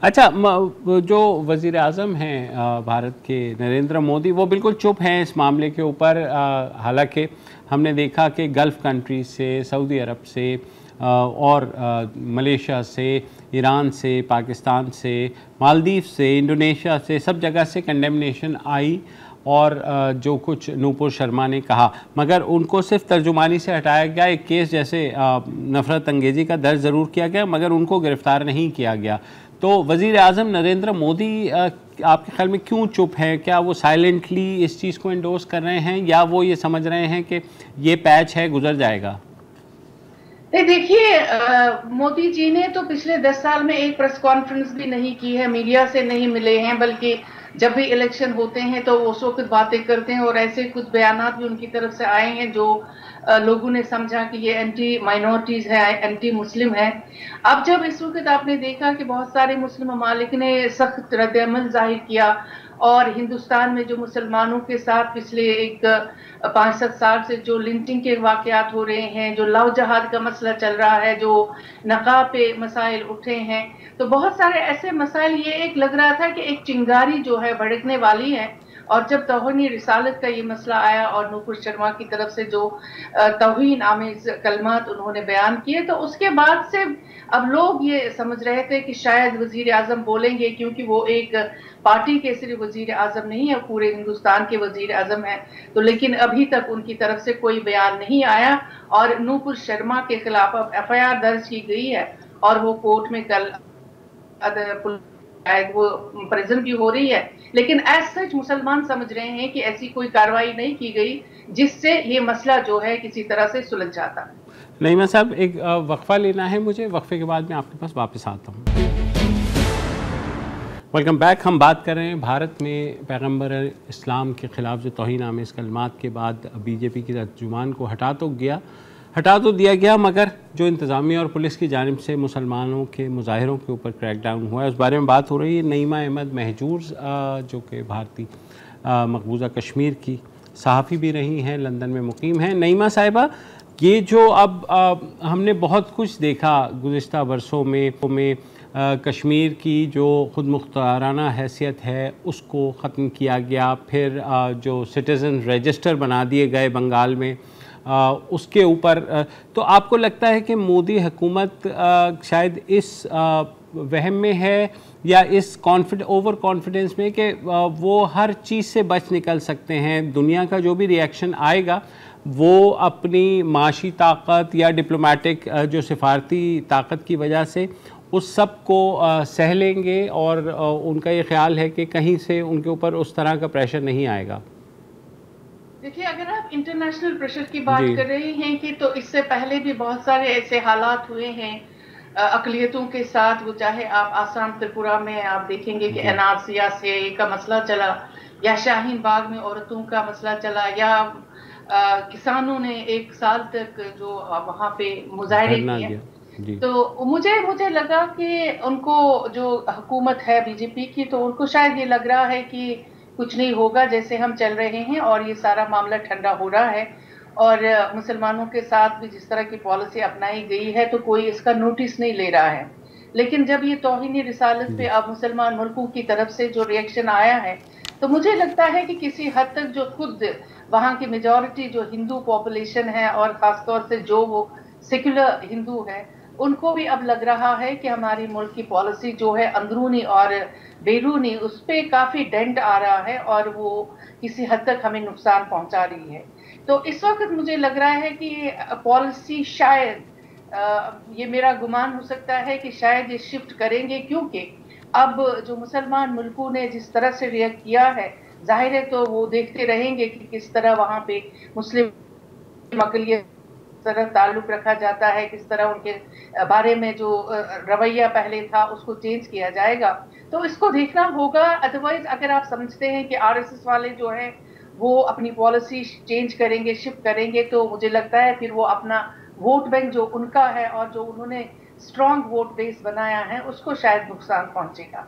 اچھا، جو وزیر اعظم ہیں بھارت کے نریندر مودی، وہ بالکل چپ ہیں اس معاملے کے اوپر، حالانکہ ہم نے دیکھا کہ گلف کنٹریز سے، سعودی عرب سے اور ملیشیا سے، ایران سے، پاکستان سے، مالدیپ سے، انڈونیشیا سے، سب جگہ سے کنڈیمنیشن آئی، اور جو کچھ نوپور شرما نے کہا، مگر ان کو صرف ترجمانی سے ہٹایا گیا. ایک کیس جیسے نفرت انگیزی کا درج ضرور کیا گیا، مگر ان کو گرفتار نہیں کیا گیا. تو وزیر اعظم نریندر مودی آپ کے خیال میں کیوں چپ ہے؟ کیا وہ سائلنٹلی اس چیز کو انڈورس کر رہے ہیں، یا وہ یہ سمجھ رہے ہیں کہ یہ پیچ ہے، گزر جائے گا؟ دیکھیے، مودی جی نے تو پچھلے 10 سال میں ایک پریس کانفرنس بھی نہیں کی ہے، میڈیا سے نہیں ملے ہیں، بلکہ جب بھی الیکشن ہوتے ہیں تو اس وقت باتیں کرتے ہیں، اور ایسے کچھ بیانات بھی ان کی طرف سے آئے ہیں جو لوگوں نے سمجھا کہ یہ اینٹی مائنورٹیز ہے، اینٹی مسلم ہے. اب جب اس وقت آپ نے دیکھا کہ بہت سارے مسلم ممالک نے سخت رد عمل ظاہر کیا، اور ہندوستان میں جو مسلمانوں کے ساتھ پچھلے ایک 5-7 سال سے جو لنچنگ کے واقعات ہو رہے ہیں، جو لو جہاد کا مسئلہ چل رہا ہے، جو نقاب پہ مسائل اٹھے ہیں، تو بہت سارے ایسے مسائل، یہ ایک لگ رہا تھا کہ ایک چنگاری جو ہے بھڑکنے والی ہے. اور جب توہین رسالت کا یہ مسئلہ آیا اور نوپور شرما کی طرف سے جو توہین آمیز کلمات انہوں نے بیان کیے، تو اس کے بعد سے اب لوگ یہ سمجھ رہے تھے کہ شاید وزیر اعظم بولیں گے، کیونکہ وہ ایک پارٹی کے صرف وزیر اعظم نہیں ہے، پورے ہندوستان کے وزیر اعظم ہیں. تو لیکن ابھی تک ان کی طرف سے کوئی بیان نہیں آیا، اور نوپور شرما کے خلاف اب FIR درج کی گئی ہے، اور وہ کورٹ میں کل وہ پریزنٹ بھی ہو رہی ہے. لیکن ایز سچ مسلمان سمجھ رہے ہیں کہ ایسی کوئی کارروائی نہیں کی گئی جس سے یہ مسئلہ جو ہے کسی طرح سے سلجھ جاتا. نعیمہ صاحب، ایک وقفہ لینا ہے مجھے، وقفے کے بعد میں آپ کے پاس واپس آتا ہوں. Welcome back. ہم بات کر رہے ہیں بھارت میں پیغمبر اسلام کے خلاف جو توہین آمیز کلمات کے بعد BJP کی ترجمان کو ہٹا تو دیا گیا، مگر جو انتظامیہ اور پولیس کی جانب سے مسلمانوں کے مظاہروں کے اوپر کریک ڈاؤن ہوا ہے، اس بارے میں بات ہو رہی ہے. نعیمہ احمد مہجور، جو کہ بھارتی مقبوضہ کشمیر کی صحافی بھی رہی ہیں، لندن میں مقیم ہیں. نعیمہ صاحبہ، یہ جو اب ہم نے بہت کچھ دیکھا گزشتہ برسوں میں، کشمیر کی جو خود مختارانہ حیثیت ہے اس کو ختم کیا گیا، پھر جو سٹیزن رجسٹر بنا دیے گئے بنگال میں، اس کے اوپر تو آپ کو لگتا ہے کہ مودی حکومت شاید اس وہم میں ہے، یا اس اوور کانفیڈنس میں، کہ وہ ہر چیز سے بچ نکل سکتے ہیں، دنیا کا جو بھی ری ایکشن آئے گا وہ اپنی معاشی طاقت یا ڈپلومیٹک جو سفارتی طاقت کی وجہ سے اس سب کو سہ لیں گے، اور ان کا یہ خیال ہے کہ کہیں سے ان کے اوپر اس طرح کا پریشر نہیں آئے گا؟ دیکھیے، اگر آپ انٹرنیشنل پریشر کی بات جی کر رہے ہیں کہ تو اس سے پہلے بھی بہت سارے ایسے حالات ہوئے ہیں اقلیتوں کے ساتھ. وہ چاہے آپ آسام تریپورہ میں آپ دیکھیں گے کہ جی NRCA کا مسئلہ چلا، یا شاہین باغ میں عورتوں کا مسئلہ چلا، یا کسانوں نے 1 سال تک جو وہاں پہ مظاہرے دھرنا کیے. دیا. جی تو مجھے لگا کہ ان کو جو حکومت ہے BJP کی، تو ان کو شاید یہ لگ رہا ہے کہ کچھ نہیں ہوگا جیسے ہم چل رہے ہیں، اور یہ سارا معاملہ ٹھنڈا ہو رہا ہے، اور مسلمانوں کے ساتھ بھی جس طرح کی پالیسی اپنائی گئی ہے تو کوئی اس کا نوٹس نہیں لے رہا ہے. لیکن جب یہ توہین رسالت جی پہ اب مسلمان ملکوں کی طرف سے جو ری ایکشن آیا ہے، تو مجھے لگتا ہے کہ کسی حد تک جو خود وہاں کی میجورٹی جو ہندو پاپولیشن ہے، اور خاص طور سے جو وہ سیکولر ہندو ہے، ان کو بھی اب لگ رہا ہے کہ ہماری ملک کی پالیسی جو ہے اندرونی اور بیرونی، اس پہ کافی ڈینٹ آ رہا ہے، اور وہ کسی حد تک ہمیں نقصان پہنچا رہی ہے. تو اس وقت مجھے لگ رہا ہے کہ پالیسی شاید، یہ میرا گمان ہو سکتا ہے کہ شاید یہ شفٹ کریں گے، کیونکہ اب جو مسلمان ملکوں نے جس طرح سے ریئیکٹ کیا ہے، ظاہر ہے تو وہ دیکھتے رہیں گے کہ کس طرح وہاں پہ مسلم اقلیت طرح تعلق رکھا جاتا ہے، کس طرح ان کے بارے میں جو رویہ پہلے تھا اس کو چینج کیا جائے گا. تو اس کو دیکھنا ہوگا. ادروائز اگر آپ سمجھتے ہیں کہ RSS والے جو ہیں وہ اپنی پالیسی چینج کریں گے، شفٹ کریں گے، تو مجھے لگتا ہے پھر وہ اپنا ووٹ بینک جو ان کا ہے، اور جو انہوں نے اسٹرانگ ووٹ بیس بنایا ہے، اس کو شاید نقصان پہنچے گا.